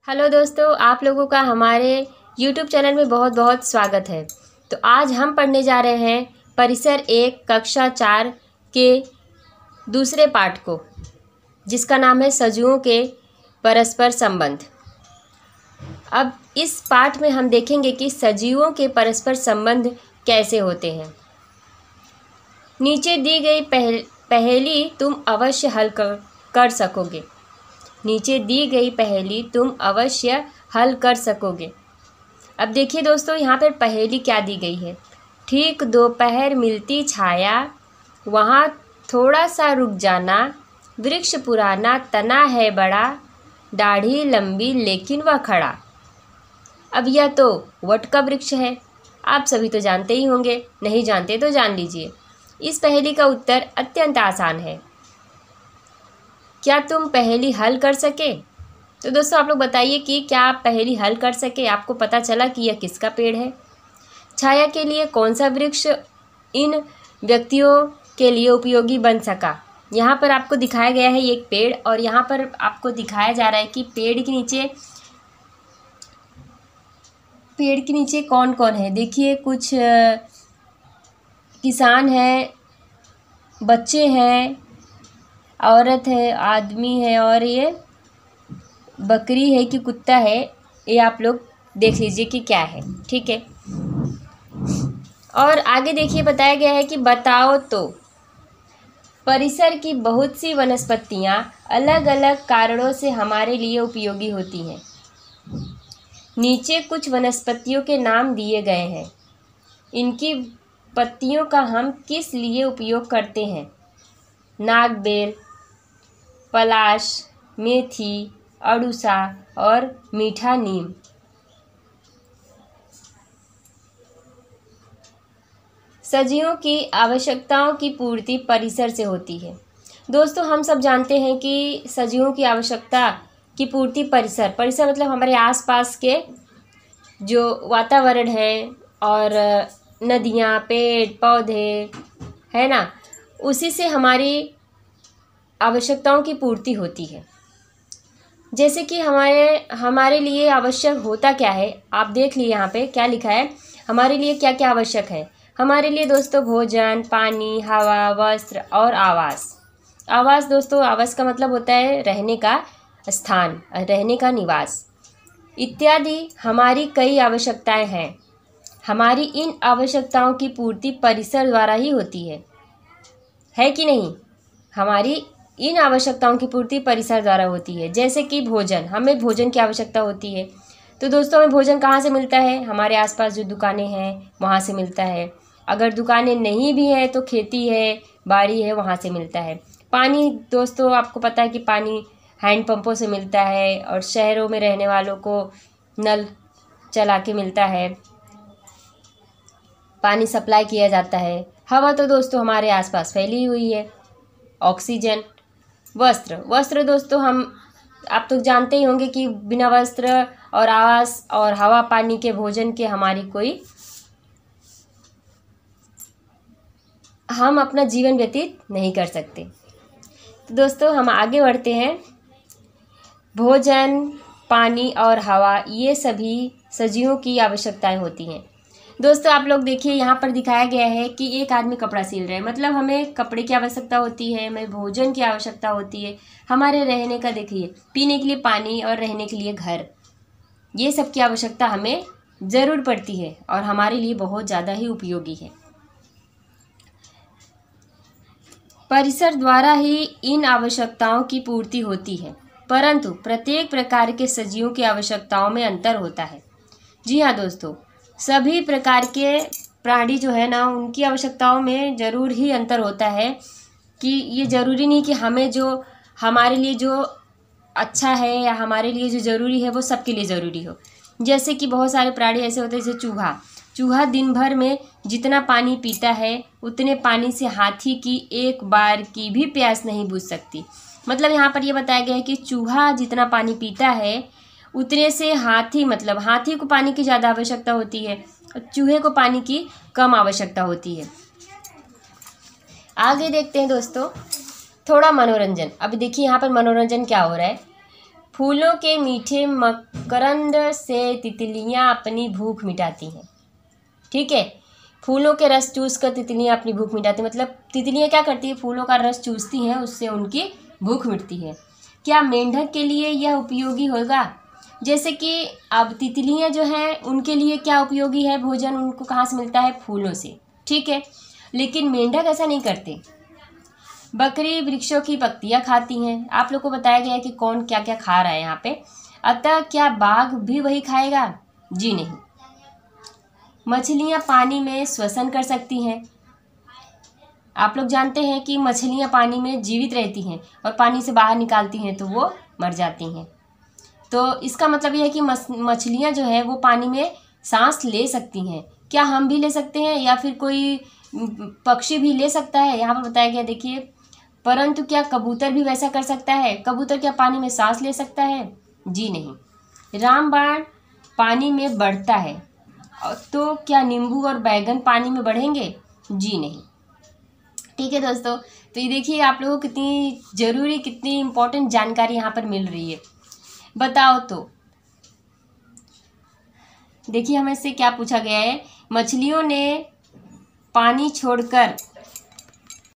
Hello दोस्तों, आप लोगों का हमारे YouTube चैनल में बहुत बहुत स्वागत है। तो आज हम पढ़ने जा रहे हैं परिसर 1 कक्षा 4 के दूसरे पाठ को, जिसका नाम है सजीवों के परस्पर संबंध। अब इस पाठ में हम देखेंगे कि सजीवों के परस्पर संबंध कैसे होते हैं। नीचे दी गई पहेली तुम अवश्य हल कर सकोगे। नीचे दी गई पहेली तुम अवश्य हल कर सकोगे। अब देखिए दोस्तों, यहाँ पर पहेली क्या दी गई है। ठीक दोपहर मिलती छाया, वहाँ थोड़ा सा रुक जाना, वृक्ष पुराना तना है बड़ा, दाढ़ी लंबी लेकिन वह खड़ा। अब यह तो वट का वृक्ष है, आप सभी तो जानते ही होंगे, नहीं जानते तो जान लीजिए। इस पहेली का उत्तर अत्यंत आसान है। क्या तुम पहेली हल कर सके? तो दोस्तों आप लोग बताइए कि क्या आप पहेली हल कर सके? आपको पता चला कि यह किसका पेड़ है? छाया के लिए कौन सा वृक्ष इन व्यक्तियों के लिए उपयोगी बन सका? यहाँ पर आपको दिखाया गया है एक पेड़, और यहाँ पर आपको दिखाया जा रहा है कि पेड़ के नीचे कौन कौन है। देखिए, कुछ किसान हैं, बच्चे हैं, औरत है, आदमी है, और ये बकरी है कि कुत्ता है, ये आप लोग देख लीजिए कि क्या है। ठीक है, और आगे देखिए बताया गया है कि बताओ तो परिसर की बहुत सी वनस्पतियाँ अलग अलग कारणों से हमारे लिए उपयोगी होती हैं। नीचे कुछ वनस्पतियों के नाम दिए गए हैं। इनकी पत्तियों का हम किस लिए उपयोग करते हैं? नागबेल, पलाश, मेथी, अड़ूसा और मीठा नीम। सजीवों की आवश्यकताओं की पूर्ति परिसर से होती है। दोस्तों हम सब जानते हैं कि सजीवों की आवश्यकता की पूर्ति परिसर मतलब हमारे आसपास के जो वातावरण है, और नदियाँ, पेड़ पौधे है ना, उसी से हमारी आवश्यकताओं की पूर्ति होती है। जैसे कि हमारे लिए आवश्यक होता क्या है, आप देख लिए यहाँ पे क्या लिखा है। हमारे लिए क्या क्या आवश्यक है? हमारे लिए दोस्तों भोजन, पानी, हवा, वस्त्र और आवास। आवास दोस्तों, आवास का मतलब होता है रहने का स्थान, रहने का निवास इत्यादि हमारी कई आवश्यकताएं हैं। हमारी इन आवश्यकताओं की पूर्ति परिसर द्वारा ही होती है कि नहीं? हमारी इन आवश्यकताओं की पूर्ति परिसर द्वारा होती है। जैसे कि भोजन, हमें भोजन की आवश्यकता होती है। तो दोस्तों हमें भोजन कहाँ से मिलता है? हमारे आसपास जो दुकानें हैं वहाँ से मिलता है। अगर दुकानें नहीं भी हैं तो खेती है, बाड़ी है, वहाँ से मिलता है। पानी दोस्तों आपको पता है कि पानी हैंडपंपों से मिलता है, और शहरों में रहने वालों को नल चला के मिलता है, पानी सप्लाई किया जाता है। हवा तो दोस्तों हमारे आसपास फैली हुई है। ऑक्सीजन। वस्त्र दोस्तों आप तो जानते ही होंगे कि बिना वस्त्र और आवास और हवा, पानी के, भोजन के हम अपना जीवन व्यतीत नहीं कर सकते। तो दोस्तों हम आगे बढ़ते हैं। भोजन, पानी और हवा, ये सभी सजीवों की आवश्यकताएं होती हैं। दोस्तों आप लोग देखिए, यहाँ पर दिखाया गया है कि एक आदमी कपड़ा सिल रहा है, मतलब हमें कपड़े की आवश्यकता होती है, हमें भोजन की आवश्यकता होती है, हमारे रहने का, देखिए पीने के लिए पानी और रहने के लिए घर, ये सब की आवश्यकता हमें ज़रूर पड़ती है और हमारे लिए बहुत ज़्यादा ही उपयोगी है। परिसर द्वारा ही इन आवश्यकताओं की पूर्ति होती है, परंतु प्रत्येक प्रकार के सजीवों की आवश्यकताओं में अंतर होता है। जी हाँ दोस्तों, सभी प्रकार के प्राणी जो है ना, उनकी आवश्यकताओं में ज़रूर ही अंतर होता है। कि ये ज़रूरी नहीं कि हमारे लिए जो अच्छा है या हमारे लिए जो ज़रूरी है वो सबके लिए ज़रूरी हो। जैसे कि बहुत सारे प्राणी ऐसे होते हैं, जैसे चूहा दिन भर में जितना पानी पीता है उतने पानी से हाथी की एक बार की भी प्यास नहीं बुझ सकती। मतलब यहाँ पर ये बताया गया है कि चूहा जितना पानी पीता है उतने से हाथी को पानी की ज़्यादा आवश्यकता होती है, और चूहे को पानी की कम आवश्यकता होती है। आगे देखते हैं दोस्तों थोड़ा मनोरंजन। अब देखिए यहाँ पर मनोरंजन क्या हो रहा है। फूलों के मीठे मकरंद से तितलियां अपनी भूख मिटाती हैं। ठीक है, फूलों के रस चूस कर तितलियां अपनी भूख मिटाती हैं, मतलब तितलियां क्या करती है, फूलों का रस चूसती हैं, उससे उनकी भूख मिटती है। क्या मेंढक के लिए यह उपयोगी होगा? जैसे कि अब तितलियां जो हैं उनके लिए क्या उपयोगी है भोजन, उनको कहाँ से मिलता है, फूलों से। ठीक है, लेकिन मेंढक ऐसा नहीं करते। बकरी वृक्षों की पत्तियां खाती हैं। आप लोग को बताया गया है कि कौन क्या क्या खा रहा है यहाँ पे। अतः क्या बाघ भी वही खाएगा? जी नहीं। मछलियाँ पानी में श्वसन कर सकती हैं। आप लोग जानते हैं कि मछलियाँ पानी में जीवित रहती हैं और पानी से बाहर निकालती हैं तो वो मर जाती हैं। तो इसका मतलब ये है कि मछलियाँ जो है वो पानी में सांस ले सकती हैं। क्या हम भी ले सकते हैं या फिर कोई पक्षी भी ले सकता है? यहाँ पर बताया गया, देखिए, परंतु क्या कबूतर भी वैसा कर सकता है? कबूतर क्या पानी में सांस ले सकता है? जी नहीं। रामबाण पानी में बढ़ता है, तो क्या नींबू और बैगन पानी में बढ़ेंगे? जी नहीं। ठीक है दोस्तों, तो ये देखिए आप लोगों को कितनी ज़रूरी, कितनी इम्पोर्टेंट जानकारी यहाँ पर मिल रही है। बताओ तो, देखिए हमें से क्या पूछा गया है, मछलियों ने पानी छोड़कर